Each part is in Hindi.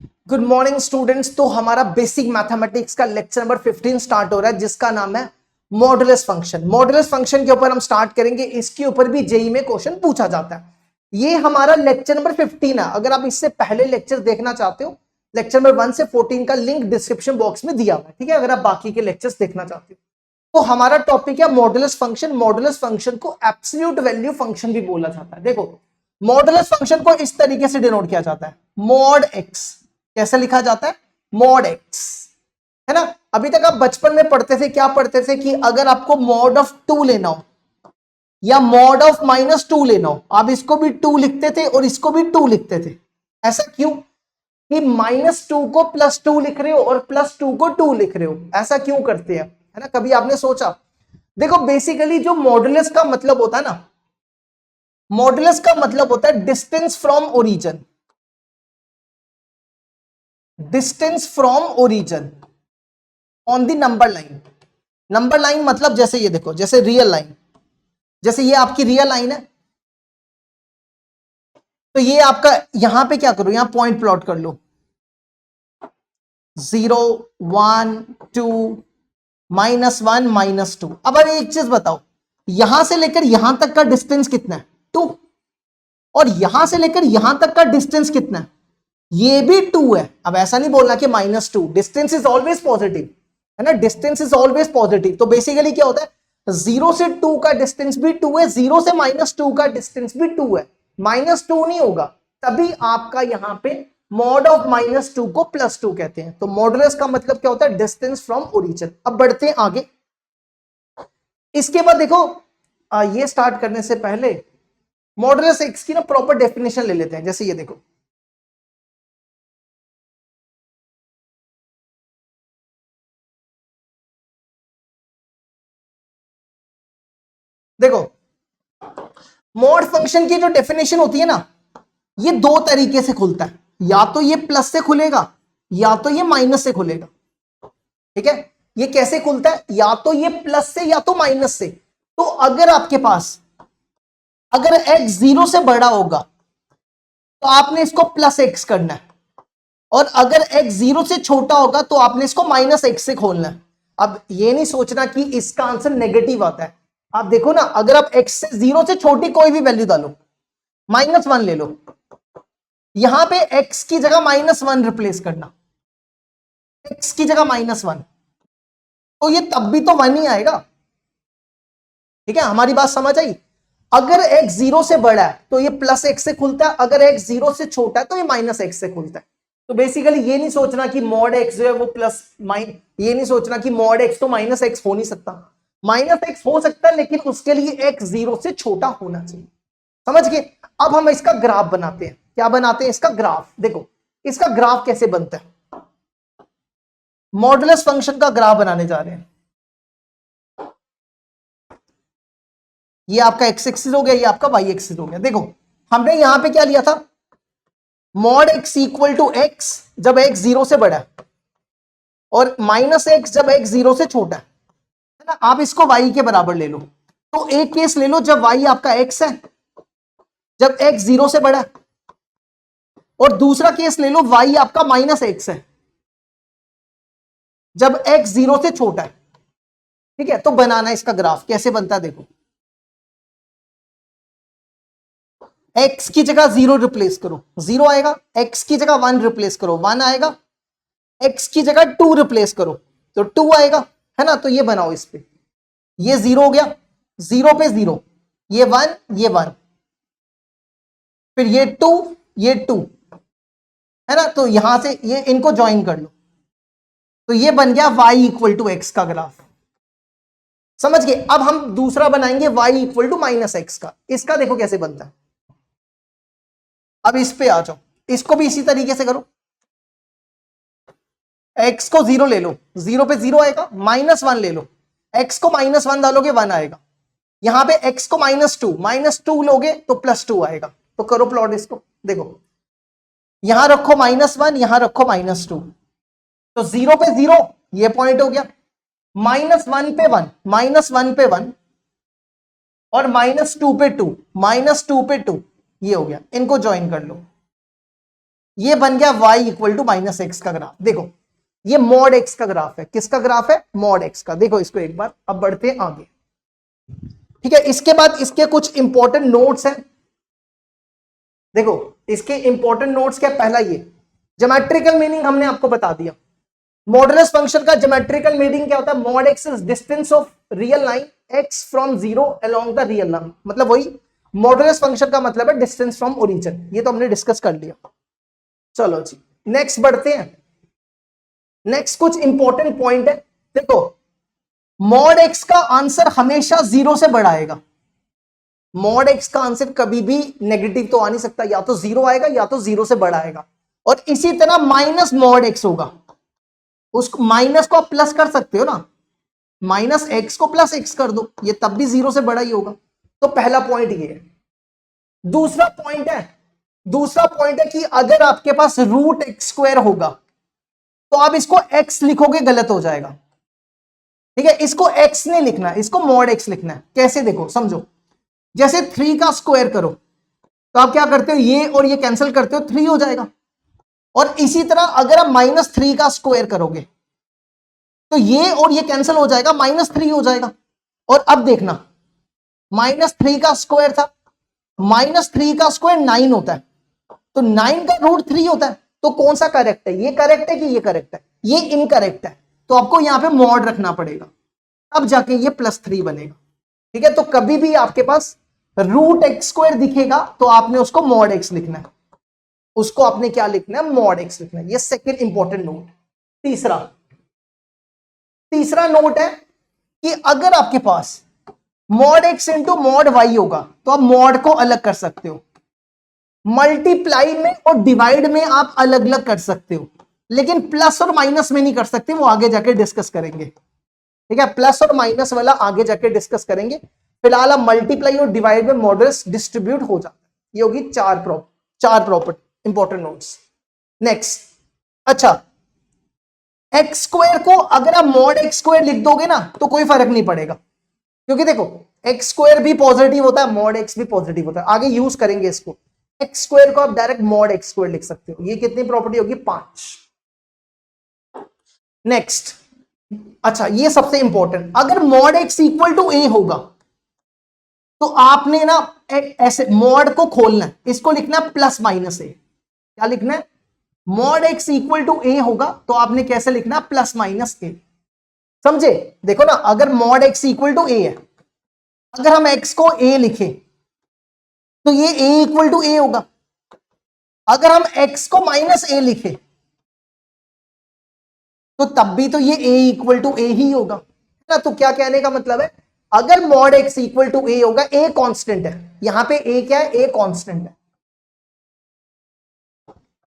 Good morning students. तो हमारा बेसिक मैथमेटिक्स का लेक्चर नंबर 15 स्टार्ट हो रहा है, जिसका नाम है मॉडुलस फंक्शन। मॉडुलस फंक्शन के ऊपर हम स्टार्ट करेंगे। इसके ऊपर भी जेई में क्वेश्चन पूछा जाता है। ये हमारा लेक्चर नंबर 15 है। अगर आप इससे पहले लेक्चर देखना चाहते हो, लेक्चर नंबर 1 से 14 का लिंक डिस्क्रिप्शन बॉक्स में दिया हुआ है, ठीक है, अगर आप बाकी के लेक्चर्स देखना चाहते हो। तो हमारा टॉपिक है मॉडुलस फंक्शन। मॉडुलस फंक्शन को एब्सोल्यूट वैल्यू फंक्शन भी बोला जाता है। देखो, मॉडुलस फंक्शन को इस तरीके से डिनोट किया जाता है, मॉड एक्स। कैसे लिखा जाता है? मॉड एक्स, है ना। अभी तक आप बचपन में पढ़ते थे, क्या पढ़ते थे कि अगर आपको मॉड ऑफ 2 लेना हो या मॉड ऑफ -2 लेना हो, आप इसको भी 2 लिखते थे और इसको भी 2 लिखते थे। ऐसा क्यों? कि -2 को +2 लिख रहे हो और +2 को 2 लिख रहे हो, ऐसा क्यों करते हैं, है ना। कभी आपने सोचा? देखो, बेसिकली जो मॉडुलस का मतलब होता है ना, मॉडुलस का मतलब होता है distance from origin. Distance from origin on the number line. Number line मतलब जैसे ये देखो, जैसे रियल लाइन, जैसे ये आपकी रियल लाइन है, तो ये आपका यहां पे क्या करो, यहां पॉइंट प्लॉट कर लो, 0 1 2 -1 -2। अब एक चीज बताओ, यहां से लेकर यहां तक का डिस्टेंस कितना है? 2। और यहां से लेकर यहां तक का डिस्टेंस कितना है? ये भी 2 है। अब ऐसा नहीं बोलना कि -2, डिस्टेंस इज ऑलवेज पॉजिटिव, है ना। Distance is always positive. तो बेसिकली क्या होता है, 0 से 2 का डिस्टेंस भी 2 है, 0 से -2 का डिस्टेंस भी 2 है। -2 नहीं होगा, तभी आपका यहां पे मॉड ऑफ -2 को +2 कहते हैं। तो मॉडुलस का मतलब क्या होता है? Distance from origin. अब बढ़ते हैं आगे। इसके बाद देखो, ये स्टार्ट करने से पहले मॉडुलस एक्स की ना प्रॉपर डेफिनेशन ले लेते हैं। जैसे ये देखो, देखो मॉड फंक्शन की जो डेफिनेशन होती है ना, ये दो तरीके से खुलता है। या तो ये प्लस से खुलेगा या तो ये माइनस से खुलेगा, ठीक है। ये कैसे खुलता है? या तो ये प्लस से या तो माइनस से। तो अगर आपके पास, अगर x 0 से बड़ा होगा तो आपने इसको +x करना है, और अगर x 0 से छोटा होगा तो आपने इसको -x से खोलना है। अब ये नहीं सोचना कि इसका आंसर नेगेटिव आता है। आप देखो ना, अगर आप x से 0 से छोटी कोई भी वैल्यू डालो, -1 ले लो, यहां पे x की जगह -1 रिप्लेस करना, x की जगह -1, तो ये तब भी तो 1 ही आएगा, ठीक है। हमारी बात समझ आई? अगर x 0 से बड़ा है तो ये +x से खुलता है, अगर x 0 से छोटा है तो ये -x से खुलता है। तो बेसिकली ये नहीं सोचना कि मॉड x जो है वो प्लस माइन, ये नहीं सोचना कि मॉड x तो -x हो नहीं सकता। -x हो सकता है, लेकिन उसके लिए x 0 से छोटा होना चाहिए। समझ गए? अब हम इसका ग्राफ बनाते हैं। क्या बनाते हैं? इसका ग्राफ। देखो, इसका ग्राफ कैसे बनता है। मॉडुलस फंक्शन का ग्राफ बनाने जा रहे हैं। ये आपका x एक्सिस हो गया, ये आपका y एक्सिस हो गया। देखो, हमने यहां पे क्या लिया था, mod x equal to x जब x 0 से बड़ा है, और -x जब x 0 से छोटा है ना। आप इसको y के बराबर ले लो। तो एक केस ले लो जब y आपका x है, जब x 0 से बड़ा है, और दूसरा केस ले लो y आपका -x है, जब x 0 से छोटा है, ठीक है। तो बनाना इसका ग्राफ कैसे बनता है, देखो, x की जगह 0 रिप्लेस करो, 0 आएगा। x की जगह 1 रिप्लेस करो, 1 आएगा। x की जगह 2 रिप्लेस करो तो 2 आएगा, है ना। तो ये बनाओ इस पे, ये 0 हो गया, 0 पे 0, ये 1, ये 1, फिर ये 2, ये 2, है ना। तो यहां से ये इनको ज्वाइन कर लो, तो ये बन गया y इक्वल टू एक्स का ग्राफ। समझ गए? अब हम दूसरा बनाएंगे y इक्वल टू -x का। इसका देखो कैसे बनता है। अब इस पे आ जाओ, इसको भी इसी तरीके से करो। x को 0 ले लो, 0 पे 0 आएगा, -1 ले लो, x को -1 डालोगे 1 आएगा। यहां पे x को -2 लोगे तो +2 आएगा। तो करो प्लॉट इसको, देखो, यहां रखो -1, यहां रखो -2, तो 0 पे 0, ये पॉइंट हो गया। -1 पे 1, -1 पे 1, और -2 पे 2, -2 पे 2, ये हो गया। इनको ज्वाइन कर लो, ये बन गया y equal to minus x का ग्राफ। देखो ये मॉड x का ग्राफ है। किसका ग्राफ है? मॉड x का। देखो इसको एक बार, अब बढ़ते हैं आगे। ठीक है, इसके बाद इसके कुछ इंपॉर्टेंट नोट्स हैं। देखो इसके इंपॉर्टेंट नोट्स क्या? पहला ये ज्योमेट्रिकल मीनिंग हमने आपको बता दिया। मॉडुलस फंक्शन का ज्योमेट्रिकल मीनिंग क्या होता है? Mod x is distance of real line x from zero along the real line. मतलब वही मॉडुलस फंक्शन का मतलब है डिस्टेंस फ्रॉम ओरिजिन। ये तो हमने डिस्कस कर लिया। चलो जी नेक्स्ट बढ़ते हैं। नेक्स्ट कुछ इंपॉर्टेंट पॉइंट है। देखो मॉड एक्स का आंसर हमेशा जीरो से बड़ा आएगा। मॉड एक्स का आंसर कभी भी नेगेटिव तो आ नहीं सकता, या तो जीरो आएगा या तो जीरो से बड़ा आएगा। और इसी तरह माइनस मॉड एक्स होगा, उस माइनस को आप प्लस कर सकते हो ना, माइनस एक्स को प्लस एक्स कर दो, ये तब भी जीरो से बड़ा ही होगा। तो पहला पॉइंट ये है। दूसरा पॉइंट है कि अगर आपके पास रूट एक्स स्क्वायर होगा तो आप इसको एक्स लिखोगे, गलत हो जाएगा। ठीक है, इसको एक्स नहीं लिखना, इसको मॉड एक्स लिखना है। कैसे? देखो समझो, जैसे 3 का स्क्वायर करो तो आप क्या करते हो, ये और ये कैंसिल करते हो, 3 हो जाएगा। और इसी तरह अगर आप -3 का स्क्वायर करोगे तो ये और ये कैंसिल हो जाएगा, -3 हो जाएगा। और अब देखना, -3 का स्क्वायर था, -3 का स्क्वायर 9 होता है, तो 9 का रूट 3 होता है। तो कौन सा करेक्ट है? ये करेक्ट है कि ये करेक्ट है? ये इनकरेक्ट है। तो आपको यहां पे मॉड रखना पड़ेगा, अब जाके ये +3 बनेगा। ठीक है, तो कभी भी आपके पास रूट एक्स स्क्वायर दिखेगा तो आपने उसको मॉड एक्स लिखना है, उसको आपने क्या लिखना है? मॉड एक्स लिखना है। ये सेकंड इंपॉर्टेंट नोट। तीसरा नोट है कि अगर आपके पास mod x into mod y होगा तो आप मॉड को अलग कर सकते हो, मल्टीप्लाई में और डिवाइड में आप अलग अलग कर सकते हो, लेकिन प्लस और माइनस में नहीं कर सकते, वो आगे जाके डिस्कस करेंगे। ठीक है, प्लस और माइनस वाला आगे जाके डिस्कस करेंगे। फिलहाल आप मल्टीप्लाई और डिवाइड में मॉडल्स डिस्ट्रीब्यूट हो जाते हैं। ये होगी चार प्रॉपर्टी इंपॉर्टेंट नोट्स। नेक्स्ट, अच्छा एक्स स्क्वायर को अगर आप मॉड एक्स स्क्वायर लिख दोगे ना तो कोई फर्क नहीं पड़ेगा, क्योंकि देखो एक्स स्क्वायर भी पॉजिटिव होता है, मॉड एक्स भी पॉजिटिव होता है। आगे यूज करेंगे इसको। एक्स स्क्वायर को आप डायरेक्ट मॉड एक्स स्क्वायर लिख सकते हो। ये कितनी प्रॉपर्टी होगी? 5। नेक्स्ट, अच्छा ये सबसे इंपॉर्टेंट, अगर मॉड एक्स इक्वल टू ए होगा तो आपने ना ऐसे मॉड को खोलना है, इसको लिखना है +- ए। क्या लिखना है? मॉड एक्स इक्वल टू ए होगा तो आपने कैसे लिखना है? +- ए। समझे? देखो ना, अगर मॉड एक्स इक्वल टू ए है, अगर हम एक्स को ए लिखे तो ये ए इक्वल टू ए होगा। अगर हम एक्स को -a लिखे तो तब भी तो ये a इक्वल टू ए ही होगा ना। तो क्या कहने का मतलब है, अगर मॉड एक्स इक्वल टू ए होगा, a कांस्टेंट है, यहां पे a क्या है? a कांस्टेंट है।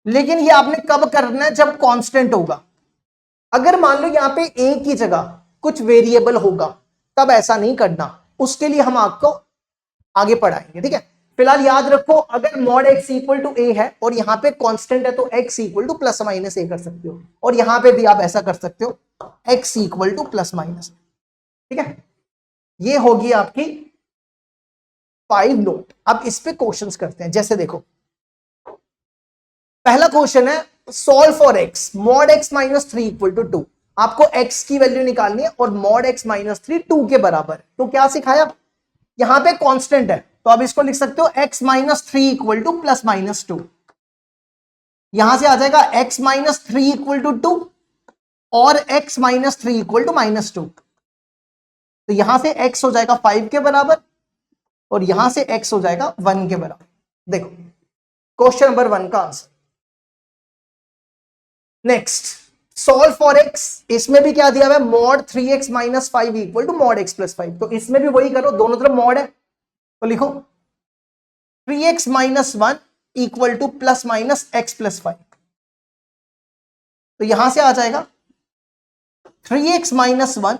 लेकिन ये आपने कब करना है? जब कांस्टेंट होगा। अगर मान लो यहां पे a की जगह कुछ वेरिएबल होगा तब ऐसा नहीं करना, उसके लिए हम आपको आगे पढ़ाएंगे। ठीक है, फिलहाल याद रखो, अगर मॉड एक्स इक्वल टू ए है और यहां पे कांस्टेंट है तो x इक्वल टू +- ए कर सकते हो, और यहां पे भी आप ऐसा कर सकते हो, x इक्वल टू +- ठीक है, ये होगी आपकी 5 नोट। अब इस पे क्वेश्चंस करते हैं। जैसे देखो पहला क्वेश्चन है, solve for x mod x -3 equal to 2। आपको x की वैल्यू निकालनी है और मॉड x -3 2 के बराबर। तो क्या सिखाया? यहां पे कांस्टेंट है तो आप इसको लिख सकते हो x -3 इक्वल टू +- 2। यहां से आ जाएगा x -3 इक्वल टू 2 और x -3 इक्वल टू -2। तो यहां से x हो जाएगा 5 के बराबर और यहां से x हो जाएगा 1 के बराबर। देखो क्वेश्चन नंबर 1 का answer. Next, solve for x। इसमें भी क्या दिया हुआ है? Mod 3x - 5 equal to mod x +5। तो इसमें भी वही करो, दोनों तरफ मॉड है तो लिखो 3x - 1 इक्वल टू +- x +5। तो यहां से आ जाएगा 3x - 1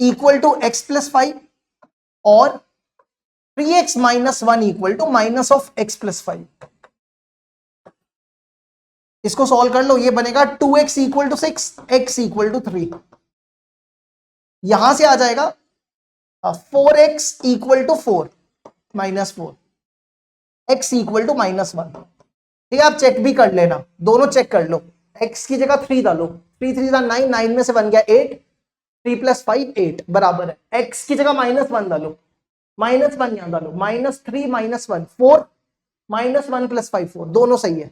इक्वल टू x +5 और 3x - 1 इक्वल टू -(x +5)। इसको सॉल्व कर लो, ये बनेगा 2x equal to 6, x equal to 3। यहां से आ जाएगा 4x equal to 4 -4, x equal to -1। ठीक है, आप चेक भी कर लेना, दोनों चेक कर लो। x की जगह 3 डालो, 3 3 9, 9 में से बन गया 8, 3 + 5 8 बराबर है। x की जगह -1 डालो, -1 यहां डालो, -3 -1 4, -1 + 5 4, दोनों सही है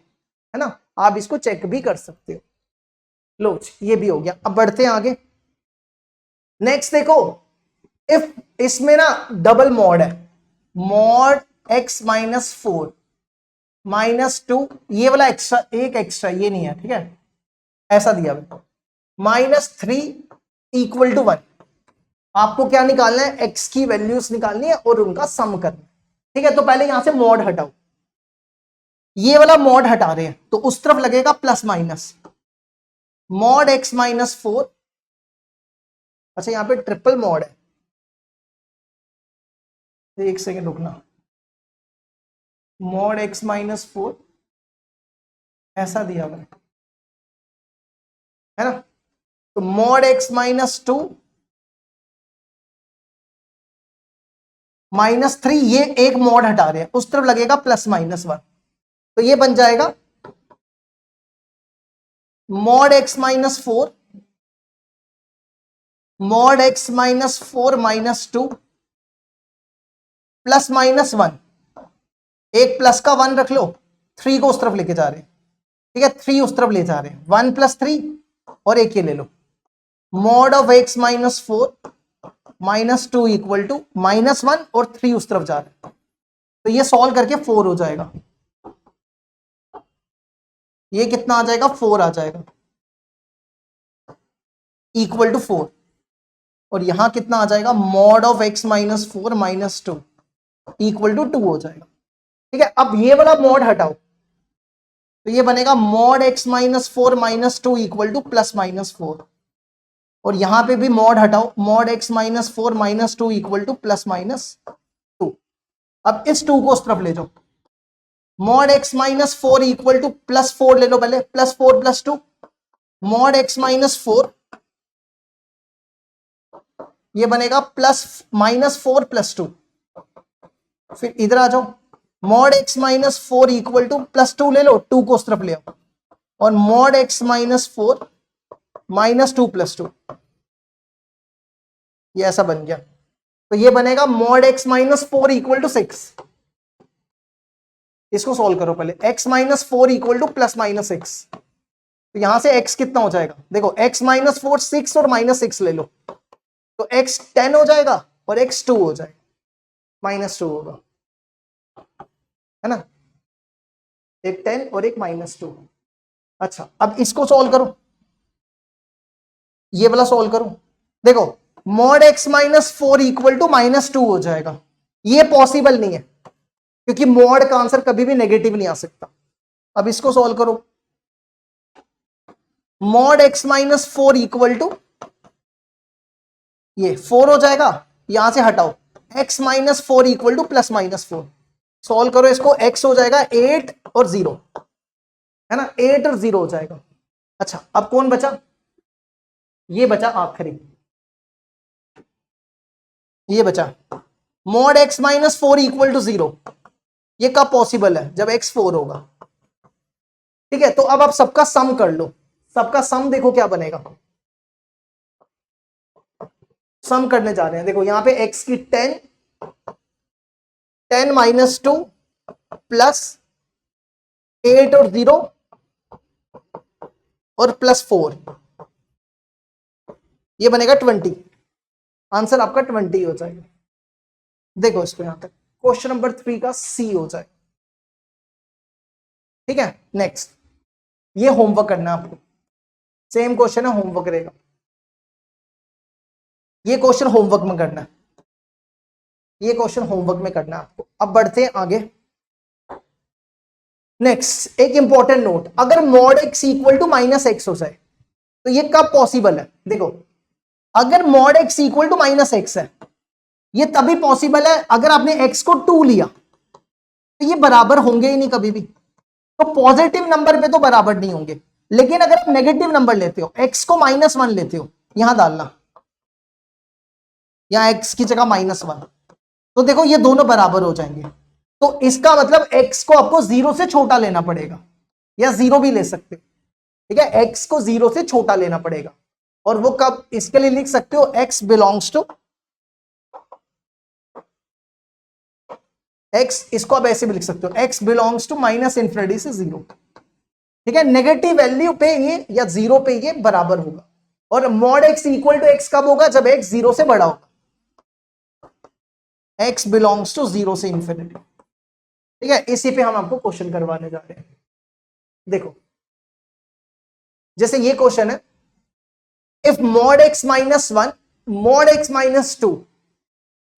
ना। आप इसको चेक भी कर सकते हो। लो ये भी हो गया। अब बढ़ते हैं आगे। नेक्स्ट देखो, इफ इसमें ना डबल मॉड है, मॉड x -4 -2, ये वाला एक्स्ट्रा, एक एक्स्ट्रा ये नहीं है, ठीक है, ऐसा दिया -3 = 1। आपको क्या निकालना है, x की वैल्यूज निकालनी है और उनका सम करना है। ठीक है, तो पहले यहां से मॉड हटाओ, ये वाला मॉड हटा रहे हैं तो उस तरफ लगेगा +- मॉड x -4। अच्छा यहां पे ट्रिपल मॉड है, एक सेकेंड रुकना, मॉड x -4 ऐसा दिया हुआ है ना, तो मॉड x -2 -3, ये एक मॉड हटा रहे हैं, उस तरफ लगेगा +-1, तो ये बन जाएगा मॉड x -4 मॉड x -4 -2 +-1, एक प्लस का 1 रख लो, 3 को उस तरफ लेके जा रहे हैं, ठीक है, 3 उस तरफ ले जा रहे हैं, 1 + 3 और एक ये ले लो, मॉड ऑफ x -4 -2 = -1 और 3 उस तरफ जा रहे हैं, तो ये सॉल्व करके 4 हो जाएगा। ये कितना आ जाएगा, 4 आ जाएगा, =4। और यहां कितना आ जाएगा, मॉड ऑफ x -4 -2 =2 हो जाएगा। ठीक है, अब ये वाला मॉड हटाओ, तो ये बनेगा मॉड x -4 -2 = +-4, और यहां पे भी मॉड हटाओ, मॉड x -4 -2 +-2। अब इस 2 को उस तरफ ले जाओ, मॉड x -4 +4 ले लो पहले, +4 + 2, मॉड x -4 ये बनेगा +-4 + 2। फिर इधर आ जाओ, मॉड x -4 +2 ले लो, 2 को उस तरफ ले आओ, और मॉड x -4 -2 + 2, ये ऐसा बन गया। तो ये बनेगा मॉड x -4 = 6। इसको सॉल्व करो पहले, x -4 = +-6, तो यहां से x कितना हो जाएगा, देखो x -4 6 और -6 ले लो, तो x 10 हो जाएगा और x 2 हो जाएगा, -2 होगा, है ना, एक 10 और एक -2। अच्छा अब इसको सॉल्व करो, ये वाला सॉल्व करो, देखो मॉड x -4 = -2 हो जाएगा, ये पॉसिबल नहीं है क्योंकि मॉड का आंसर कभी भी नेगेटिव नहीं आ सकता। अब इसको सॉल्व करो, मॉड x -4 ये 4 हो जाएगा, यहां से हटाओ, x -4 +-4, सॉल्व करो इसको, x हो जाएगा 8 और 0, है ना, 8 और 0 हो जाएगा। अच्छा अब कौन बचा, ये बचा आखिरी, ये बचा मॉड x -4 = 0, ये कब पॉसिबल है, जब x 4 होगा। ठीक है, तो अब आप सबका सम कर लो, सबका सम देखो क्या बनेगा, सम करने जा रहे हैं, देखो यहां पे x की 10 -2 +8 और 0 और +4, ये बनेगा 20, आंसर आपका 20 हो जाएगा। देखो इसको यहां तक, क्वेश्चन नंबर 3 का सी हो जाएगा। ठीक है, नेक्स्ट, ये होमवर्क करना है आपको, सेम क्वेश्चन है, होमवर्क रहेगा, ये क्वेश्चन होमवर्क में करना है, ये क्वेश्चन होमवर्क में करना है आपको। अब बढ़ते हैं आगे। नेक्स्ट एक इंपॉर्टेंट नोट, अगर मॉड x = -x हो जाए तो ये कब पॉसिबल है, देखो अगर मॉड x = -x है, ये तभी पॉसिबल है अगर आपने x को 2 लिया, तो ये बराबर होंगे ही नहीं कभी भी, तो पॉजिटिव नंबर पे तो बराबर नहीं होंगे, लेकिन अगर आप नेगेटिव नंबर लेते हो, x को -1 लेते हो, यहां डालना, यहां x की जगह -1, तो देखो ये दोनों बराबर हो जाएंगे, तो इसका मतलब x को आपको 0 से छोटा लेना पड़ेगा, या 0 भी ले सकते हो, ठीक है। x को 0 से छोटा लेना पड़ेगा, और वो कब, इसके लिए लिख सकते हो x बिलोंग्स टू x, इसको आप ऐसे भी लिख सकते हो x belongs to minus infinity से 0, ठीक है। नेगेटिव वैल्यू पे ये या 0 पे ये बराबर होगा, और mod x equal to x कब होगा, जब x 0 से बड़ा होगा, x बिलोंग्स टू 0 से इंफिनिटी, ठीक है। इसी पे हम आपको क्वेश्चन करवाने जा रहे हैं। देखो जैसे ये क्वेश्चन है, if mod x minus 1 mod x minus 2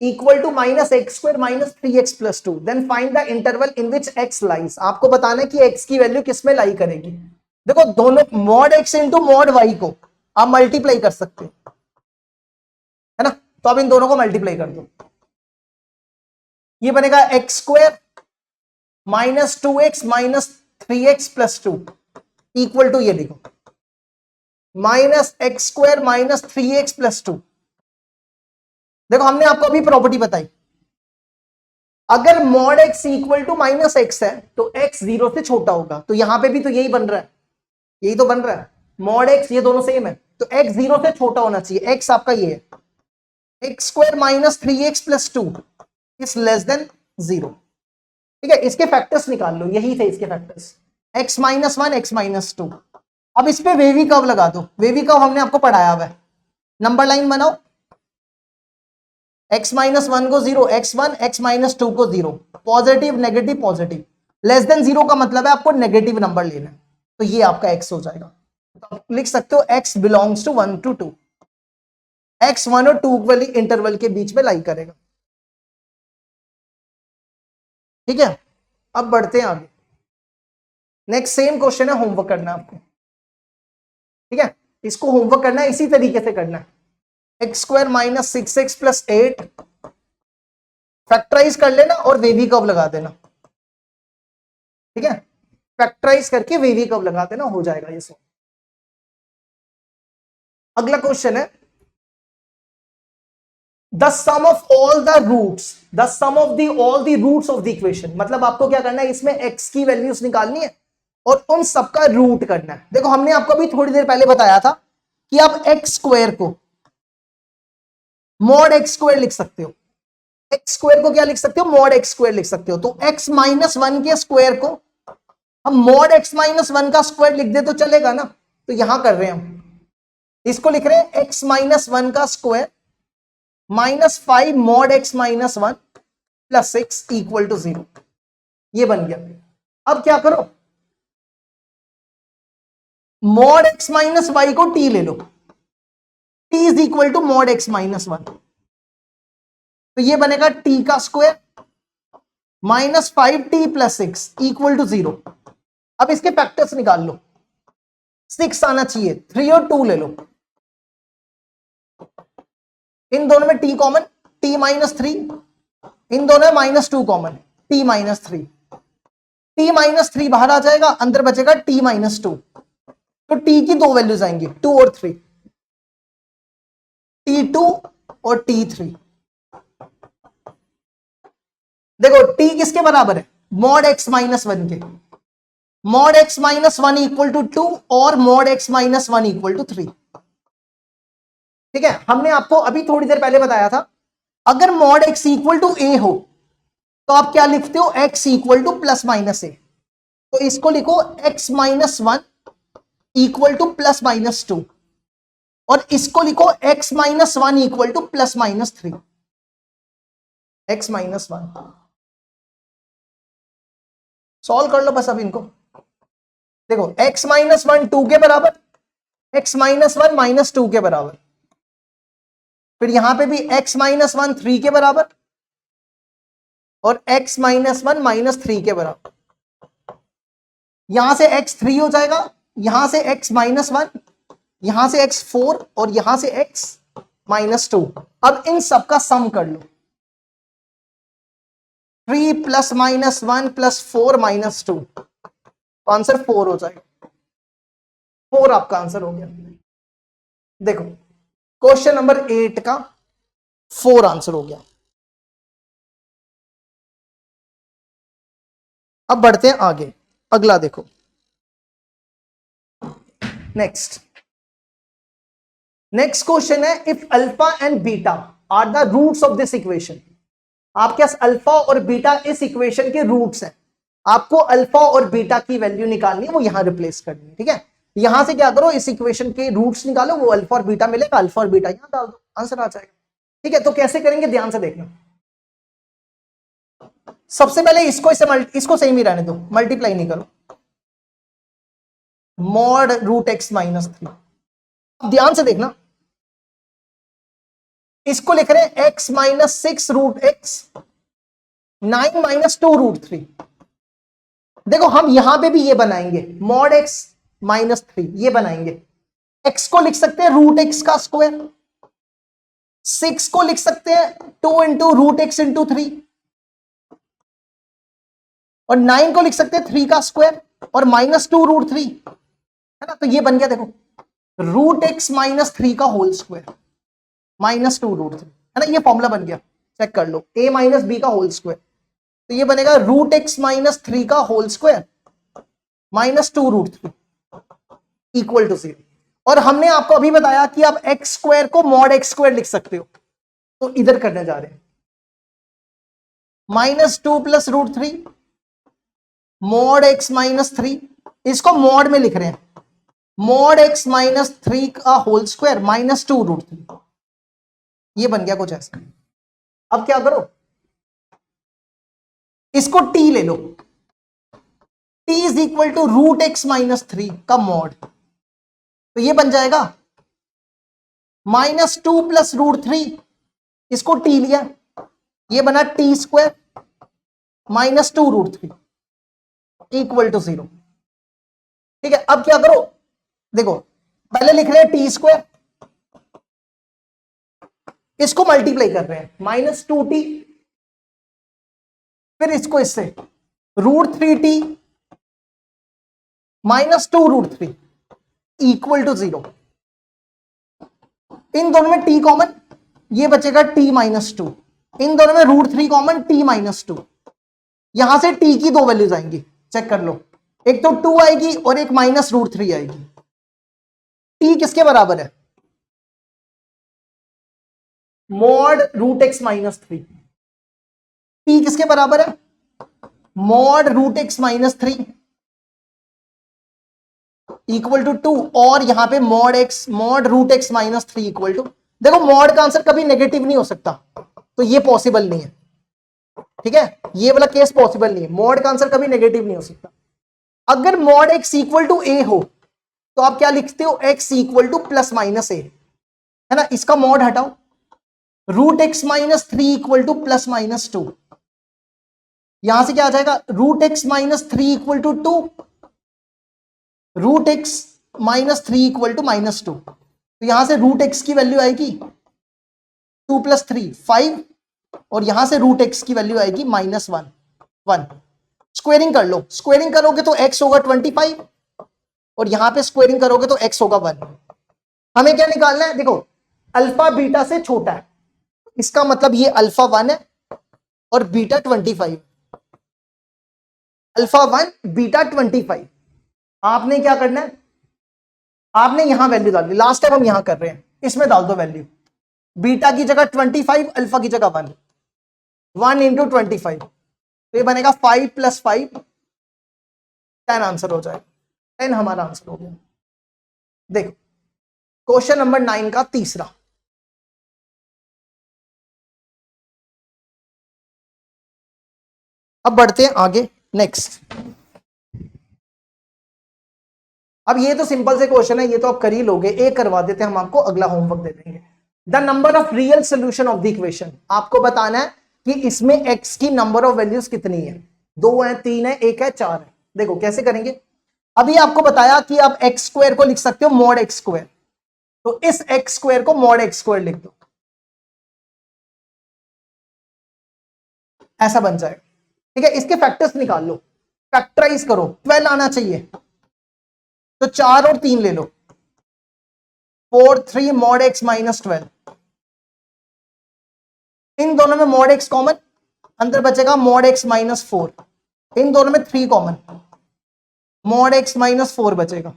equal to minus x square minus 3x plus 2, then find the interval in which x lies. आपको बताना है कि x की वैल्यू किस में लाई करेगी। देखो दोनों mod x into mod y को आप मल्टीप्लाई कर सकते हो, है ना, तो अब इन दोनों को मल्टीप्लाई कर दो, ये बनेगा x square minus 2x minus 3x plus 2 equal to, ये देखो minus x square minus 3x plus 2। देखो हमने आपको अभी प्रॉपर्टी बताई, अगर mod x equal to minus x है तो x 0 से छोटा होगा, तो यहां पे भी तो यही बन रहा है, यही तो बन रहा है, मॉड x ये दोनों सेम है, तो x 0 से छोटा होना चाहिए, x आपका ये है, x square minus 3x plus 2 is less than 0, ठीक है। इसके फैक्टर्स निकाल लो, यही थे इसके factors, x minus 1 x minus 2। अब इस पे वेवी कर्व लगा दो, वेवी कर्व हमने आपको पढ़ाया हुआ है, नंबर लाइन बनाओ, x माइनस 1 को 0, x1 x माइनस 2 को 0, positive negative positive, less than 0 का मतलब है आपको नेगेटिव नंबर लेना है, तो ये आपका x हो जाएगा। तो आप लिख सकते हो x belongs to 1 to 2, x 1 और 2 वाली इंटरवल के बीच में लाई करेगा, ठीक है। अब बढ़ते हैं आगे, नेक्स्ट सेम क्वेश्चन है, होमवर्क करना है आपको, ठीक है। इसको होमवर्क करना है, इसी तरीके से करना है, x square minus 6x plus 8 factorise कर लेना और वेवी कर्व लगा देना, ठीक है। फैक्टराइज करके वेवी कर्व लगा देना, हो जाएगा ये सो। अगला क्वेश्चन है, the sum of all the roots, the sum of the all the roots of the equation, मतलब आपको क्या करना है, इसमें x की वैल्यूज निकालनी है और उन सबका रूट करना है। देखो हमने आपको अभी थोड़ी देर पहले बताया था कि आप एक्स स्क्वायर को मॉड एक्स स्क्वायर लिख सकते हो, एक्स स्क्वायर को क्या लिख सकते हो, मॉड एक्स स्क्वायर लिख सकते हो, तो x माइनस 1 के स्क्वायर को हम मॉड x माइनस 1 का स्क्वायर लिख दे तो चलेगा ना, तो यहां कर रहे हैं हम, इसको लिख रहे हैं x माइनस 1 का square minus 5 mod x minus 1 plus 6 equal to 0, ये बन गया। अब क्या करो, मॉड x माइनस वाई को t ले लो, t is equal to mod x minus 1, तो ये बनेगा t का square minus 5t plus 6 equal to 0। अब इसके फैक्टर्स निकाल लो, 6 आना चाहिए, 3 और 2 ले लो, इन दोनों में t कॉमन, t माइनस 3, इन दोनों में minus 2 common, t minus 3, t minus 3 बाहर आ जाएगा, अंदर बचेगा t माइनस 2, तो t की दो वैल्यूज आएंगी, 2 और 3, t2 और t3। देखो t किसके बराबर है, मॉड x माइनस 1 के, mod x minus 1 equal to 2 और mod x minus 1 equal to 3, ठीक है। हमने आपको अभी थोड़ी देर पहले बताया था, अगर mod x equal to a हो तो आप क्या लिखते हो, x equal to plus minus a, तो इसको लिखो x minus 1 equal to plus minus 2, और इसको लिखो x minus 1 equal to plus minus 3, x minus 1। Solve कर लो बस अब इनको, देखो x माइनस 1 2 के बराबर, x माइनस 1 माइनस 2 के बराबर, फिर यहां पे भी x माइनस 1 3 के बराबर और x माइनस 1 माइनस 3 के बराबर, यहां से x 3 हो जाएगा, यहां से x माइनस 1, यहां से x 4 और यहां से x माइनस 2। अब इन सबका सम कर लो, 3 प्लस माइनस 1 प्लस 4 माइनस 2, तो आंसर 4 हो जाएगा, 4 आपका आंसर हो गया। देखो क्वेश्चन नंबर 8 का 4 आंसर हो गया। अब बढ़ते हैं आगे, अगला देखो, नेक्स्ट क्वेश्चन है, if alpha and beta are the roots of this equation. आपके पास अल्फा और बीटा इस इक्वेशन के रूट्स हैं, आपको अल्फा और बीटा की वैल्यू निकालनी है, वो यहां रिप्लेस करनी है। ठीक है, यहां से क्या करो, इस इक्वेशन के रूट्स निकालो, वो अल्फा और बीटा मिलेगा, अल्फा और बीटा यहां डाल दो, आंसर आ जाएगा। ठीक है, तो कैसे करेंगे ध्यान से देखना। सबसे पहले इसको सेम ही रहने दो, मल्टीप्लाई नहीं करो, मॉड रूट एक्स माइनस 3। अब ध्यान से देखना, इसको लिख रहे हैं x minus 6 root x 9 minus 2 root 3। देखो हम यहां पे भी ये बनाएंगे, मॉड x माइनस 3 ये बनाएंगे। x को लिख सकते हैं रूट एक्स का स्क्वायर, 6 को लिख सकते हैं 2 इंटू रूट एक्स इंटू 3, और 9 को लिख सकते हैं 3 का स्क्वायर और माइनस 2 रूट 3, है ना। तो ये बन गया देखो, रूट एक्स माइनस 3 का होल स्क्वायर माइनस 2 रूट 3, है ना। ये फॉर्मूला बन गया, चेक कर लो, a माइनस बी का होल स्क्वायर, तो ये बनेगा रूट एक्स माइनस 3 का whole square minus 2 root 3 equal to 0। और हमने आपको अभी बताया कि आप एक्स स्क्वायर को मॉड एक्स स्क्वायर लिख सकते हो, तो इधर करने जा रहे हैं, minus 2 plus root 3 mod x minus 3, इसको मॉड में लिख रहे हैं, मॉड एक्स माइनस 3 का होल स्क्वायर माइनस 2 रूट 3, ये बन गया कुछ ऐसा। अब क्या करो, इसको t ले लो, t is equal to root x minus 3 का मॉड, तो ये बन जाएगा माइनस 2 प्लस रूट 3, इसको t लिया, ये बना t square minus 2 root 3 equal to 0। ठीक है, अब क्या करो, देखो पहले लिख रहे हैं टी स्क्वायर, इसको मल्टीप्लाई कर रहे हैं माइनस 2t, फिर इसको इससे root 3t minus 2 root 3 equal to 0। इन दोनों में t कॉमन, ये बचेगा t माइनस 2, इन दोनों में रूट 3 कॉमन, t माइनस 2, यहां से t की दो वैल्यूज आएंगी, चेक कर लो, एक तो 2 आएगी और एक माइनस रूट 3 आएगी। t किसके बराबर है, mod root x minus 3, t किसके बराबर है, mod root x minus 3 equal to 2, और यहां पे mod root x minus 3 equal to, देखो मॉड का आंसर कभी नेगेटिव नहीं हो सकता, तो ये पॉसिबल नहीं है। ठीक है, ये वाला केस पॉसिबल नहीं है, मॉड का आंसर कभी नेगेटिव नहीं हो सकता। अगर mod x equal to a हो तो आप क्या लिखते हो, x equal to plus minus a, है ना। इसका मॉड हटाओ, root x minus 3 equal to plus minus 2, यहां से क्या आ जाएगा, root x minus 3 equal to 2, root x minus 3 equal to minus 2, तो यहां से रूट एक्स की वैल्यू आएगी 2 प्लस 3 5, और यहां से रूट एक्स की वैल्यू आएगी माइनस 1 1। स्क्वेयरिंग कर लो, स्क्वेयरिंग करोगे तो x होगा 25, और यहां पे स्क्वेयरिंग करोगे तो x होगा 1। हमें क्या निकालना है, देखो अल्फा बीटा से छोटा है, इसका मतलब ये अल्फा 1 है और बीटा 25, अल्फा 1 बीटा 25। आपने क्या करना है, आपने यहां वैल्यू डाल दी, लास्ट टाइम हम यहां कर रहे हैं, इसमें डाल दो वैल्यू, बीटा की जगह 25, अल्फा की जगह 1, 1 इंटू 25, तो ये बनेगा 5 प्लस 5 10 आंसर हो जाएगा, 10 हमारा आंसर हो गया। देखो क्वेश्चन नंबर 9 का तीसरा, अब बढ़ते हैं आगे नेक्स्ट। अब ये तो सिंपल से क्वेश्चन है, ये तो आप कर ही लोगे, एक करवा देते हैं हम आपको, अगला होमवर्क दे देंगे। The number of real solution of the equation, आपको बताना है कि इसमें x की नंबर ऑफ वैल्यूज कितनी है, 2 है, 3 है, 1 है, 4 है। देखो कैसे करेंगे, अभी आपको बताया कि आप एक्स स्क्वायर को लिख सकते हो मॉड एक्स स्क्वायर, तो इस एक्स स्क्वायर को मॉड एक्स स्क्वायर लिख दो, ऐसा बन जाएगा। ठीक है, इसके फैक्टर्स निकाल लो, फैक्टराइज करो, 12 आना चाहिए, तो 4 और 3 ले लो, 4 3 मॉड एक्स माइनस 12, इन दोनों में मॉड एक्स कॉमन, अंदर बचेगा मॉड एक्स माइनस 4, इन दोनों में 3 कॉमन, मॉड एक्स माइनस 4 बचेगा,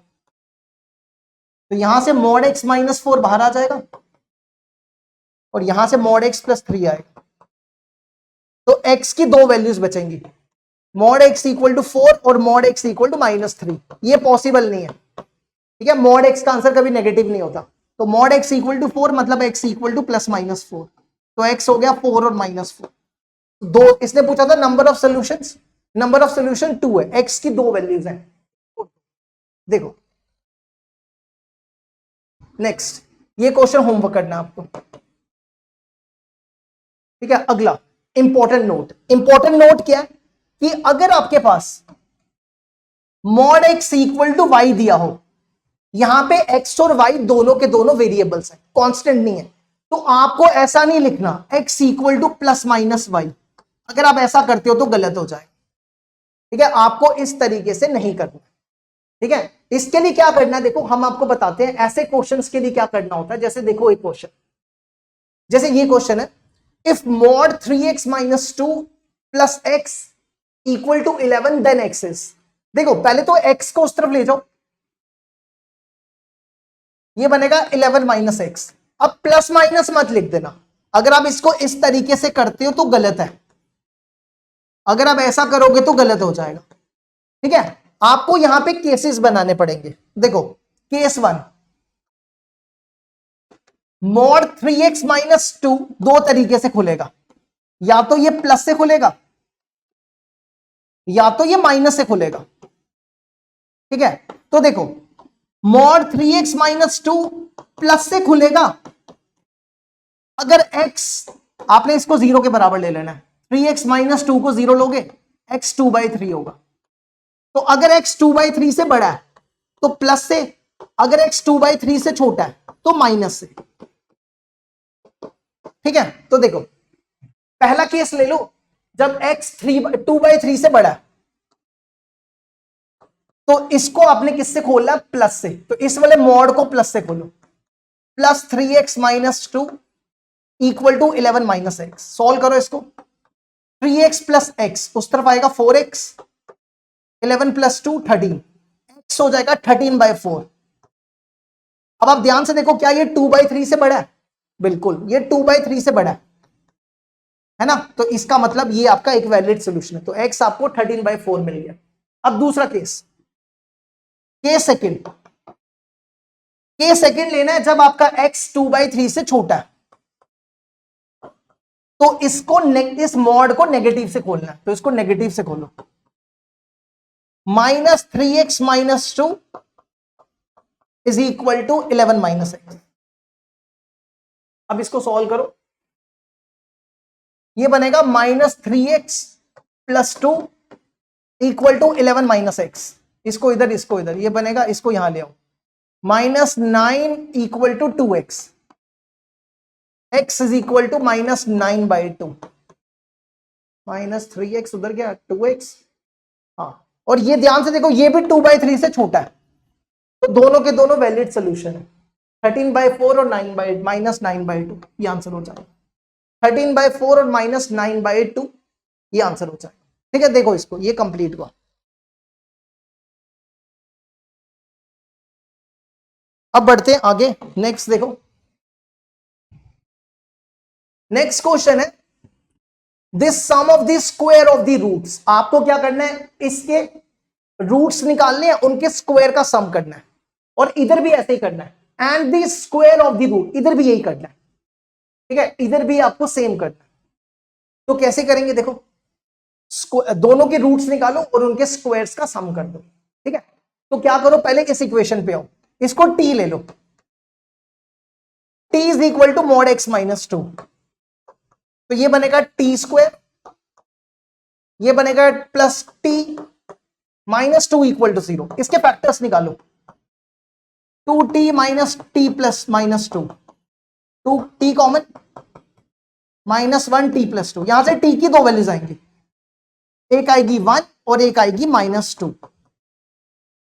तो यहां से मॉड एक्स माइनस 4 बाहर आ जाएगा और यहां से मॉड एक्स प्लस 3 आएगा। तो एक्स की दो वैल्यूज बचेंगी, मॉड एक्स इक्वल टू 4 और मॉड एक्स इक्वल टू -3। ये पॉसिबल नहीं है, ठीक है। मॉड एक्स का आंसर कभी नेगेटिव नहीं होता। तो मॉड एक्स इक्वल टू 4 मतलब एक्स इक्वल टू +-4। तो एक्स हो गया 4 और -4। दो, इसने पूछा था number of solutions, number of solution 2 है, एक्स की दो वैल्यूज हैं। देखो नेक्स्ट, ये क्वेश्चन होमवर्क करना है आपको, ठीक है। अगला इंपॉर्टेंट नोट, इंपॉर्टेंट नोट क्या है कि अगर आपके पास mod x equal to y दिया हो, यहां पे एक्स और वाई दोनों के दोनों वेरिएबल्स हैं, कांस्टेंट नहीं है, तो आपको ऐसा नहीं लिखना एक्स इक्वल टू +-y। अगर आप ऐसा करते हो तो गलत हो जाए, ठीक है। आपको इस तरीके से नहीं करना, ठीक है। इसके लिए क्या करना है, देखो हम आपको बताते हैं ऐसे क्वेश्चंस के लिए क्या करना होता है। जैसे देखो एक क्वेश्चन, जैसे ये क्वेश्चन है, if mod 3x - 2 + x equal to 11 then x is. देखो पहले तो x को उस तरफ ले जाओ, ये बनेगा 11 - x। अब प्लस माइनस मत लिख देना, अगर आप इसको इस तरीके से करते हो तो गलत है, अगर आप ऐसा करोगे तो गलत हो जाएगा, ठीक है। आपको यहां पे केसेस बनाने पड़ेंगे। देखो केस 1, mod 3x - 2 दो तरीके से खुलेगा, या तो ये प्लस से खुलेगा या तो ये माइनस से खुलेगा, ठीक है। तो देखो mod 3x - 2 प्लस से खुलेगा अगर x, आपने इसको 0 के बराबर ले लेना है, 3x - 2 को 0 लोगे, x 2/3 होगा। तो अगर x 2/3 से बड़ा है तो प्लस से, अगर x 2/3 से छोटा है तो माइनस से, ठीक है। तो देखो पहला केस ले लो, जब x 2/3 से बड़ा है तो इसको आपने किससे खोलना है, प्लस से। तो इस वाले मॉड को प्लस से खोलो, +3x - 2 equal to 11 - x। Solve करो इसको, 3x + x उस तरफ आएगा 4x, 11 + 2 13, x हो जाएगा 13/4। अब आप ध्यान से देखो, क्या ये 2/3 से बड़ा है, बिल्कुल ये 2/3 से बड़ा है ना। तो इसका मतलब ये आपका एक वैलिड सॉल्यूशन है, तो x आपको 13/4 मिल गया। अब दूसरा केस, केस सेकंड लेना है, जब आपका x 2/3 से छोटा है तो इसको इस मॉड को नेगेटिव से खोलना है, तो इसको नेगेटिव से खोलो, -3x - 2 is equal to 11 - x। अब इसको सॉल्व करो, ये बनेगा -3x + 2 इक्वल टू 11 - x। इसको इधर, इसको इधर, ये बनेगा, इसको यहां ले आओ, -9 equal to 2x, x is equal to -9/2, -3x उधर गया 2x। हाँ, और ये ध्यान से देखो, ये भी 2/3 से छोटा है, तो दोनों के दोनों वैलिड सोल्यूशन है, 13/4 और -9/2, ये आंसर हो जाएगा। 13/4 और -9/2 ये आंसर हो जाएगा, ठीक है। देखो इसको, ये कंप्लीट हुआ। अब बढ़ते हैं आगे, नेक्स्ट देखो, नेक्स्ट क्वेश्चन है, this sum of the square of the roots. आपको क्या करना है, इसके रूट्स निकालने हैं, उनके स्क्वायर का सम करना है, और इधर भी ऐसे ही करना है, and the square of the root, इधर भी यही करना है, ठीक है। इधर भी आपको सेम करना है। तो कैसे करेंगे, देखो दोनों के रूट्स निकालो और उनके स्क्वायर्स का सम कर दो, ठीक है। तो क्या करो, पहले इस इक्वेशन पे आओ, इसको t ले लो, t is equal to mod x - 2, तो ये बनेगा t², ये बनेगा +t -2 इक्वल टू 0। इसके फैक्टर्स निकालो, 2t - t + -2, 2t common, -1t + 2, यहां से t की दो वैल्यूज आएंगी, एक आएगी 1 और एक आएगी -2,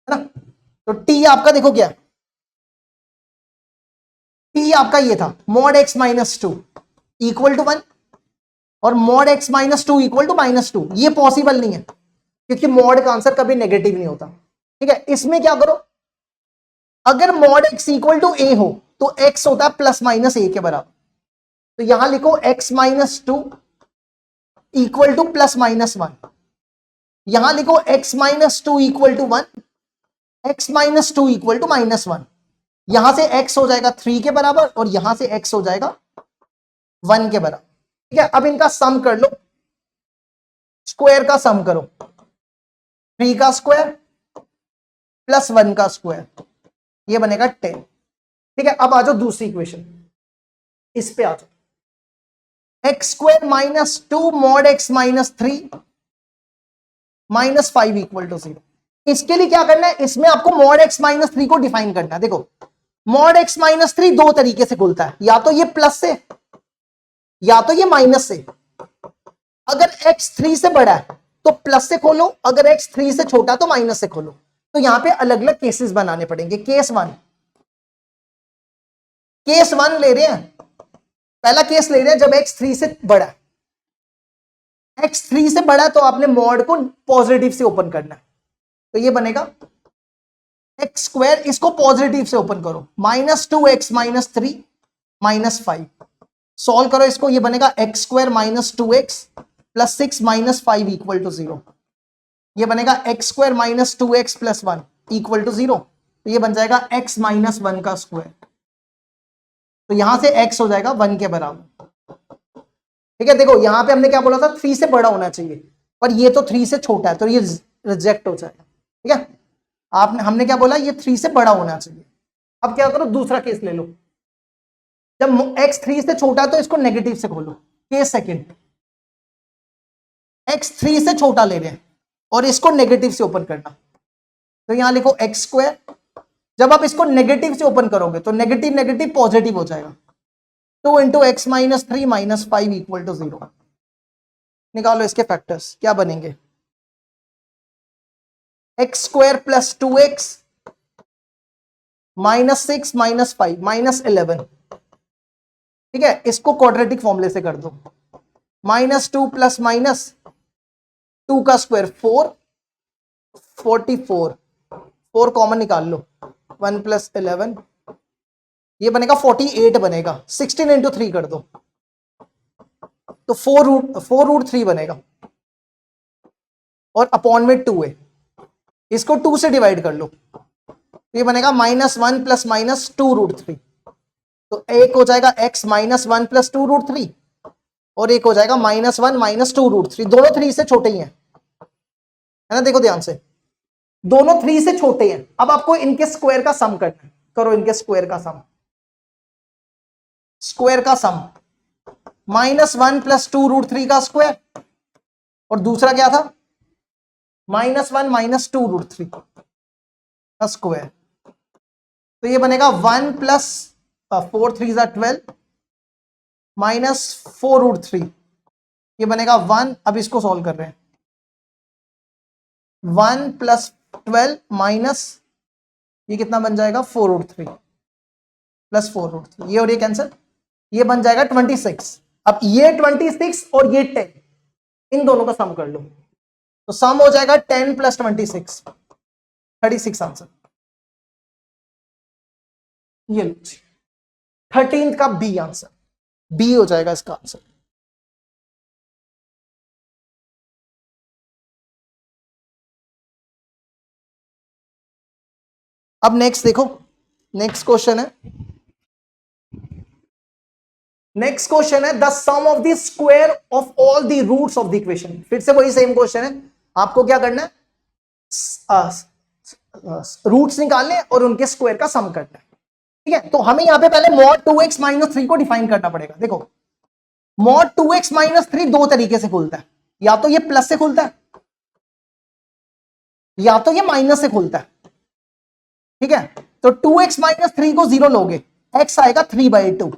है ना। तो t आपका देखो क्या, t आपका ये था mod x - 2 इक्वल टू 1 और mod x - 2 इक्वल टू -2। ये पॉसिबल नहीं है क्योंकि mod का आंसर कभी नेगेटिव नहीं होता, ठीक है। इसमें क्या करो, अगर mod x equal to a हो तो x होता है प्लस माइनस ए के बराबर। तो यहां लिखो x minus two equal to plus minus one. यहां लिखो x minus two equal to one, x minus two equal to minus one. यहां से x हो जाएगा 3 के बराबर और यहां से x हो जाएगा 1 के बराबर। ठीक है, अब इनका सम कर लो, स्क्वायर का सम करो। 3 का स्क्वायर प्लस 1 का स्क्वायर, ये बनेगा 10। ठीक है, अब आ जाओ दूसरी इक्वेशन, इस पे आ जाओ। X square minus two mod x minus three minus 5 equal to 0। इसके लिए क्या करना है, इसमें आपको मॉड एक्स माइनस थ्री को डिफाइन करना है। देखो मॉड एक्स माइनस थ्री दो तरीके से खुलता है, या तो ये प्लस से या तो ये माइनस से। अगर x 3 से बड़ा है तो प्लस से खोलो, अगर x 3 से छोटा तो माइनस से खोलो। तो यहां पे अलग अलग केसेस बनाने पड़ेंगे। केस वन ले रहे हैं, पहला केस ले रहे हैं जब x 3 से बड़ा है। x 3 से बड़ा तो आपने मॉड को पॉजिटिव से ओपन करना है, तो ये बनेगा एक्स स्क्वायर, इसको पॉजिटिव से ओपन करो, minus two x minus three minus 5। Solve करो इसको, ये बनेगा x square minus two x plus 6 minus 5 equal to 0। ये बनेगा x square minus two x plus 1 equal to 0। तो ये बन जाएगा x माइनस 1 का स्क्वायर। तो यहां से x हो जाएगा 1 के बराबर। ठीक है, देखो यहां पे हमने क्या बोला था, 3 से बड़ा होना चाहिए, पर ये तो 3 से छोटा है तो ये रिजेक्ट हो जाएगा। ठीक है, हमने क्या बोला, ये 3 से बड़ा होना चाहिए। अब क्या करो, दूसरा केस ले लो। जब x 3 से छोटा है तो इसको नेगेटिव से खोलो। केस सेकंड, x 3 से छोटा ले रहे हैं और इसको नेगेटिव से ओपन करना। तो यहां लिखो एक्स स्क्वायर, जब आप इसको नेगेटिव से ओपन करोगे तो नेगेटिव नेगेटिव पॉजिटिव हो जाएगा। 2 into x minus three minus 5 equal to 0। निकालो इसके फैक्टर्स, क्या बनेंगे, x square plus two x minus 6 minus 5 minus 11। ठीक है, इसको क्वाड्रेटिक फॉर्मूले से कर दो। Minus two plus minus two का स्क्वायर 4, 44, 4 कॉमन निकाल लो, 1 प्लस 11, ये बनेगा 48 बनेगा। 16 इंटू 3 कर दो तो 4 रूट 3 बनेगा और अपॉन में 2 है, इसको 2 से डिवाइड कर लो, ये बनेगा माइनस 1 प्लस माइनस 2 रूट 3। तो एक हो जाएगा x माइनस 1 प्लस 2 रूट 3 और एक हो जाएगा माइनस 1 माइनस 2 रूट 3। दोनों 3 से छोटे ही हैं, है ना, देखो ध्यान से, दोनों 3 से छोटे हैं। अब आपको इनके स्क्वायर का सम करना है, करो इनके स्क्वायर का सम। स्क्वायर का सम माइनस 1 प्लस 2 रूट 3 का स्क्वायर और दूसरा क्या था, माइनस 1 माइनस 2 रूट 3 का स्क्वायर। तो ये बनेगा 1 प्लस 4 3 12 माइनस 4 रूट 3, ये बनेगा 1। अब इसको सॉल्व कर रहे हैं, 1 प्लस 12 माइनस ये कितना बन जाएगा 4 रूट 3 प्लस 4 रूट 3, ये और ये कैंसिल, ये बन जाएगा 26। अब ये 26 और ये 10, इन दोनों का सम कर लो, तो सम हो जाएगा 10 प्लस 26, 36 आंसर। ये लो 13 का बी आंसर, बी हो जाएगा इसका आंसर। अब नेक्स्ट देखो, नेक्स्ट क्वेश्चन है, नेक्स्ट क्वेश्चन है the sum of the square of all the roots of the equation. फिर से वही सेम क्वेश्चन है, आपको क्या करना है, रूट्स निकालने और उनके स्क्वायर का सम करना है। ठीक है, तो हमें यहां पे पहले मॉड 2x माइनस 3 को डिफाइन करना पड़ेगा। देखो मॉड 2x माइनस 3 दो तरीके से खुलता है, या तो ये प्लस से खुलता है या तो ये माइनस से खुलता है। ठीक है, तो 2x माइनस 3 को 0 लोगे, x आएगा 3/2।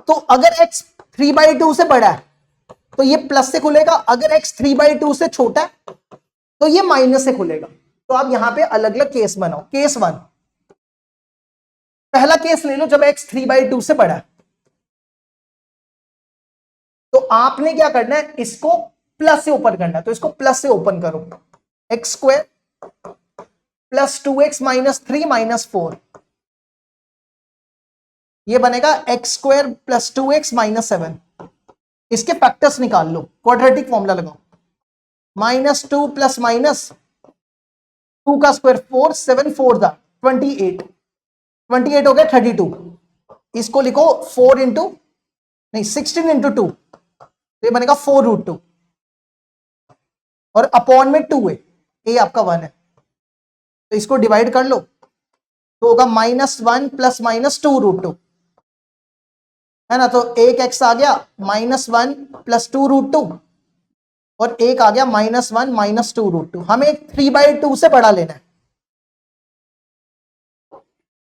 तो अगर x 3/2 से बड़ा है तो ये प्लस से खुलेगा, अगर x 3/2 से छोटा है तो ये माइनस से खुलेगा। तो आप यहां पे अलग अलग केस बनाओ। केस वन, पहला केस ले लो जब x 3/2 से बड़ा है, तो आपने क्या करना है, इसको प्लस से ओपन करना है, तो इसको प्लस से ओपन करो, x square plus 2x minus 3 minus 4, ये बनेगा x square plus 2x minus 7। इसके फैक्टर्स निकाल लो, क्वाड्रेटिक फॉर्मूला लगाओ। माइनस 2 प्लस माइनस 2 का स्क्वायर 4, 7 4 दा 28, 28 हो गया 32। इसको लिखो 4 इंटू नहीं 16 इंटू 2, तो ये बनेगा 4√2 और अपॉन में 2 है, ए आपका 1 है, तो इसको डिवाइड कर लो तो होगा -1 प्लस माइनस 2√2, है ना। तो एक एक्स आ गया -1 प्लस 2√2 और एक आ गया -1 माइनस 2√2। हमें 3/2 से बड़ा लेना है,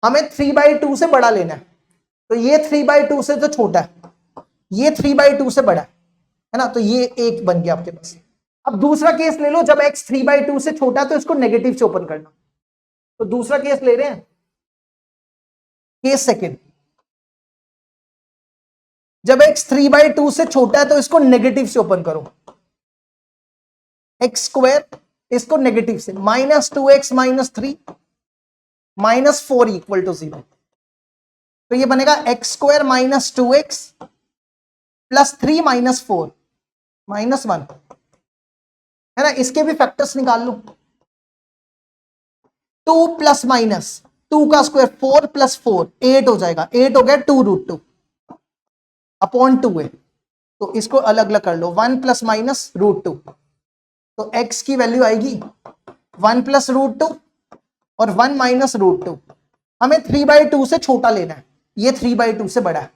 हमें 3/2 से बड़ा लेना है। तो ये 3/2 से तो छोटा है, ये 3/2 से बड़ा है ना, तो ये एक बन गया आपके पास। अब दूसरा केस ले लो, जब x 3/2 से छोटा है तो इसको नेगेटिव से ओपन करना। तो दूसरा केस ले रहे हैं, केस सेकेंड, जब x 3/2 से छोटा है तो इसको नेगेटिव से ओपन करो। एक्स स्क्वायर, इसको नेगेटिव से, -2x minus 3 minus 4 equal to 0। तो ये बनेगा x square minus 2x plus 3 minus 4 minus 1, है ना। इसके भी फैक्टर्स निकाल लो। 2 प्लस माइनस 2 का स्क्वायर 4 प्लस 4 8 हो जाएगा, 8 हो गया 2√2 अपॉन 2 है, तो इसको अलग अलग कर लो। 1 प्लस माइनस √2, तो x की वैल्यू आएगी 1 प्लस √2 और 1 माइनस √2। हमें 3/2 से छोटा लेना है, ये 3/2 से बड़ा है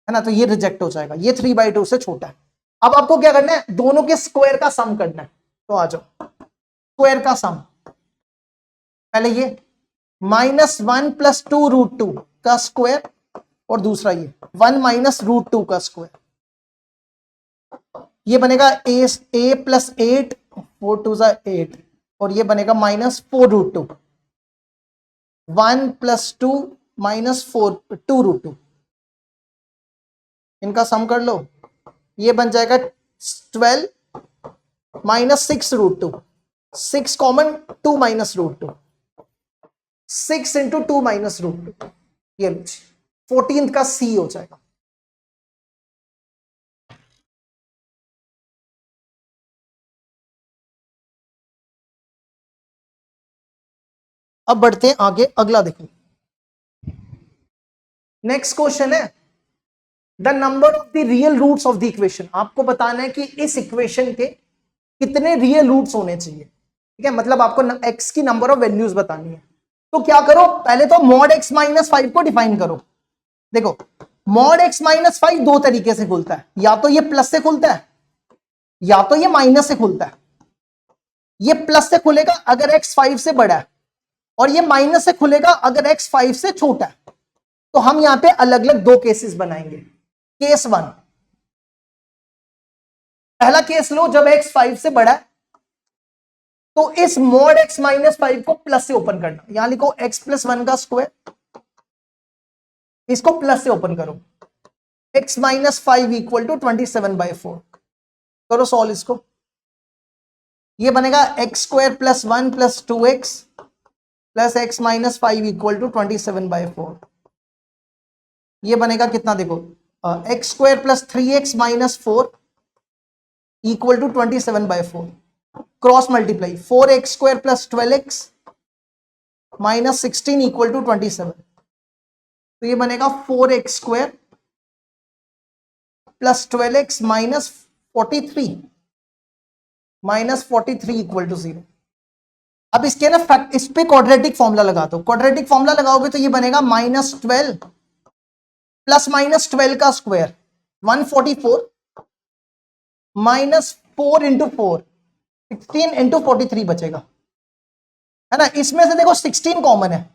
ना, तो ये रिजेक्ट हो जाएगा, ये 3/2 से छोटा है। अब आपको क्या करना है, दोनों के स्क्वायर का सम करना है। तो आ जाओ, स्क्वायर का सम, पहले ये -1 प्लस 2√2 का स्क्वायर और दूसरा ये 1 माइनस √2 का स्क्वायर, ये बनेगा a प्लस 8 4 2 8 और ये बनेगा -4√2, 1 प्लस 2 माइनस 2√2, इनका सम कर लो, ये बन जाएगा 12 minus 6√2, 6 common 2 minus √2, 6 into 2 minus √2, ये 14th का सी हो जाएगा। अब बढ़ते हैं आगे, अगला देखो। नेक्स्ट क्वेश्चन है the number of the real roots of the equation. आपको बताना है कि इस इक्वेशन के कितने रियल रूट्स होने चाहिए, ठीक है। मतलब आपको x की नंबर ऑफ वैल्यूज बतानी है। तो क्या करो, पहले तो मॉड x माइनस 5 को डिफाइन करो। देखो मॉड x माइनस 5 दो तरीके से खुलता है, या तो ये प्लस से खुलता है या तो ये माइनस से खुलता है। ये प्लस से खुलेगा अगर x 5 से बड़ा है और ये माइनस से खुलेगा अगर x 5 से छोटा है। तो हम यहां पे अलग अलग दो केसेस बनाएंगे। केस 1, पहला केस लो, जब x 5 से बड़ा है तो इस मॉड x माइनस 5 को प्लस से ओपन करना। यहां लिखो x प्लस 1 का स्क्वायर, इसको प्लस से ओपन करो, x माइनस 5 इक्वल टू 27/4। करो सॉल्व इसको, ये बनेगा x square plus 1 plus 2x plus x minus 5 equal to 27/4। ये बनेगा कितना, देखो x square plus 3x minus 4 equal to 27/4। Cross multiply, 4x square plus 12x minus 16 equal to 27। तो ये बनेगा 4x square plus 12x minus 43 equal to 0। अब इसके ना फैक्ट, इस पे क्वाड्रेटिक फॉर्मूला लगा दो। क्वाड्रेटिक फॉर्मूला लगाओगे तो ये बनेगा -12 प्लस -12 का स्क्वायर 144 माइनस 4 इंटू 4 16 इंटू 43 बचेगा, है ना। इसमें से देखो 16 कॉमन है,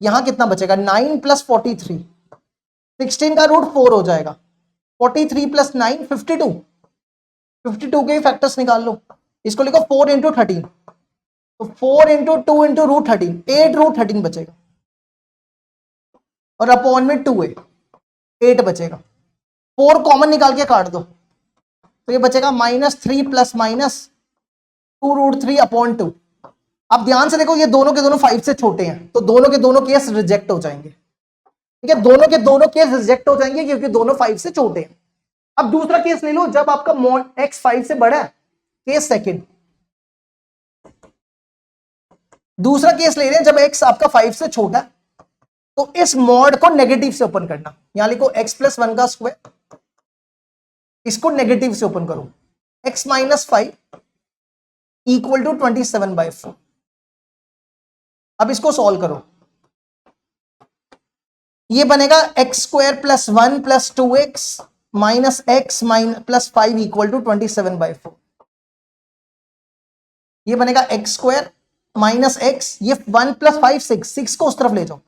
यहां कितना बचेगा 9 प्लस 43, 16 का रूट 4 हो जाएगा, 43 प्लस 9 52, 52 के फैक्टर्स निकाल लो। इसको लिखो 4 इंटू 13, तो 4 इंटू 2 इंटू √13, 8√13 बचेगा और अपॉन में 2 है, 8 बचेगा। 4 कॉमन निकाल के काट दो तो ये बचेगा -3 प्लस माइनस 2√3 अपॉन 2, अब ध्यान से देखो, ये दोनों के दोनों 5 से छोटे हैं, तो दोनों के दोनों केस रिजेक्ट हो जाएंगे। ठीक है, दोनों के दोनों केस रिजेक्ट हो जाएंगे क्योंकि दोनों 5 से छोटे हैं। अब दूसरा केस ले लो, जब आपका मॉड x 5 से बड़ा है, केस सेकंड। दूसरा केस ले रहे हैं जब x आपका 5 से छोटा है, तो इस मॉड को नेगेटिव से ओपन करना। यहां लिखो x प्लस 1 का स्क्वायर, इसको नेगेटिव से ओपन करो, x माइनस 5 इक्वल टू 27/4। अब इसको सॉल्व करो, ये बनेगा x square plus 1 plus 2x minus x plus 5 equal to 27/4। ये बनेगा एक्स स्क्वायर माइनस x, ये 1 प्लस 5 6 को उस तरफ ले जाओ,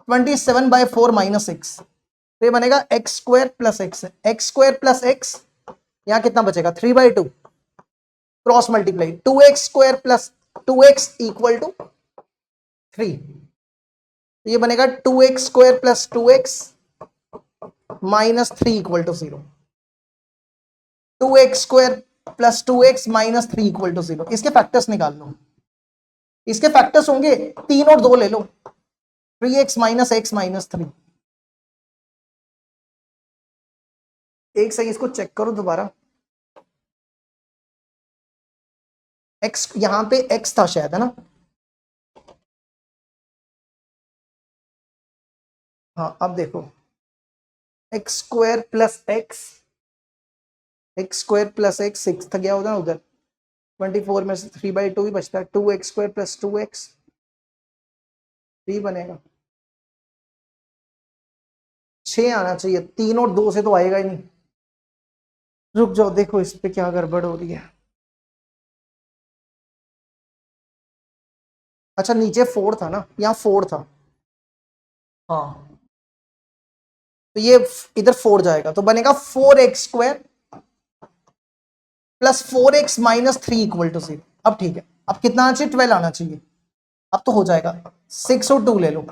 27/4 माइनस 6, तो ये बनेगा x square plus x। X square plus x, यहां कितना बचेगा 3/2, cross multiply 2x square plus 2x equal to 3, ये बनेगा 2x square plus 2x minus 3 equal to 0। 2x square plus 2x minus 3 equal to 0। इसके फैक्टर्स निकाल लो, इसके फैक्टर्स होंगे 3 और 2 ले लो, 3x माइनस x माइनस 3। एक सही इसको चेक करो दोबारा, x यहां पे x था शायद, है ना? हाँ, अब देखो x square plus x, x square plus x 6 था, गया होगा ना उधर, 24 में से 3/2 ही बचता है, 2x स्क्वायर प्लस 2x 3 बनेगा। 6 आना चाहिए, 3 और 2 से तो आएगा ही नहीं। रुक जाओ, देखो इस पे क्या गड़बड़ हो रही है। अच्छा, नीचे 4 था ना, यहाँ 4 था, हाँ, तो ये इधर 4 जाएगा, तो बनेगा 4x square plus 4x minus 3 equal to 0। अब ठीक है, अब कितना आना चाहिए 12 आना चाहिए, अब तो हो जाएगा। 6 और 2 ले लो,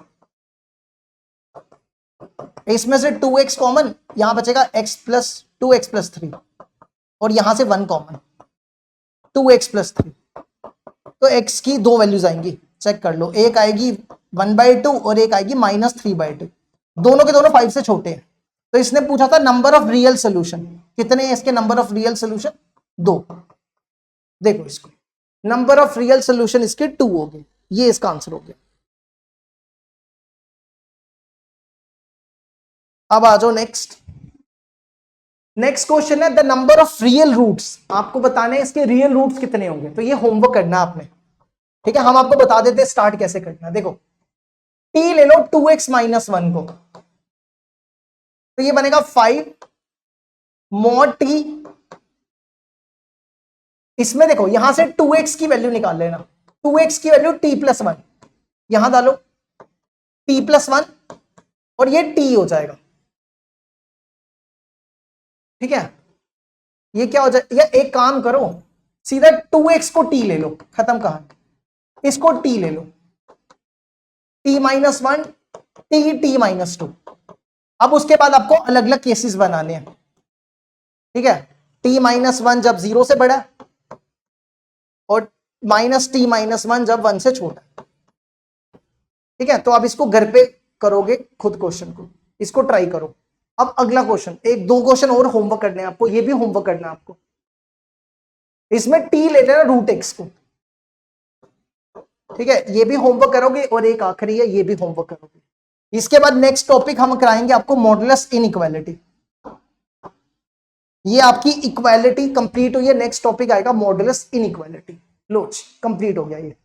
इसमें से 2x कॉमन, यहां बचेगा x प्लस 2x प्लस 3, और यहां से 1 कॉमन 2x प्लस 3, तो x की 2 वैल्यूज आएंगी, चेक कर लो, एक आएगी 1/2 और एक आएगी माइनस 3/2। दोनों के दोनों 5 से छोटे हैं, तो इसने पूछा था नंबर ऑफ रियल सोल्यूशन, कितने हैं इसके नंबर ऑफ रियल सोल्यूशन? 2। देखो इसको, नंबर ऑफ रियल सोल्यूशन इसके 2 हो गए, ये इसका आंसर हो गया। अब आ जाओ नेक्स्ट। नेक्स्ट क्वेश्चन है the number of real roots, आपको बताने हैं इसके रियल रूट्स कितने होंगे, तो ये होमवर्क करना है आपने। ठीक है, हम आपको बता देते हैं स्टार्ट कैसे करना है। देखो t ले लो 2x माइनस 1 को, तो ये बनेगा 5 mod t। इसमें देखो यहां से 2x की वैल्यू निकाल लेना, 2x की वैल्यू t प्लस 1, यहां डालो t प्लस 1 और ये t हो जाएगा। ठीक है, ये क्या हो जाए, या एक काम करो सीधा 2x को t ले लो, खत्म कहानी। इसको t ले लो, t माइनस 1 t माइनस 2। अब उसके बाद आपको अलग अलग केसेस बनाने हैं। ठीक है, t माइनस 1 जब 0 से बड़ा और माइनस t माइनस 1 जब 1 से छोटा। ठीक है, तो अब इसको घर पे करोगे खुद क्वेश्चन को, इसको ट्राई करो। अब अगला क्वेश्चन, एक 2 क्वेश्चन और होमवर्क करने हैं आपको, ये भी होमवर्क करना है आपको। इसमें t ले लेना रूट x को। ठीक है, ये भी होमवर्क करोगे, और एक आखिरी है, ये भी होमवर्क करोगे। इसके बाद नेक्स्ट टॉपिक हम कराएंगे आपको मॉडुलस इनइक्वालिटी। ये आपकी इक्वालिटी कंप्लीट हुई है, नेक्स्ट टॉपिक आएगा मॉडुलस इनइक्वालिटी। लो कंप्लीट हो गया ये।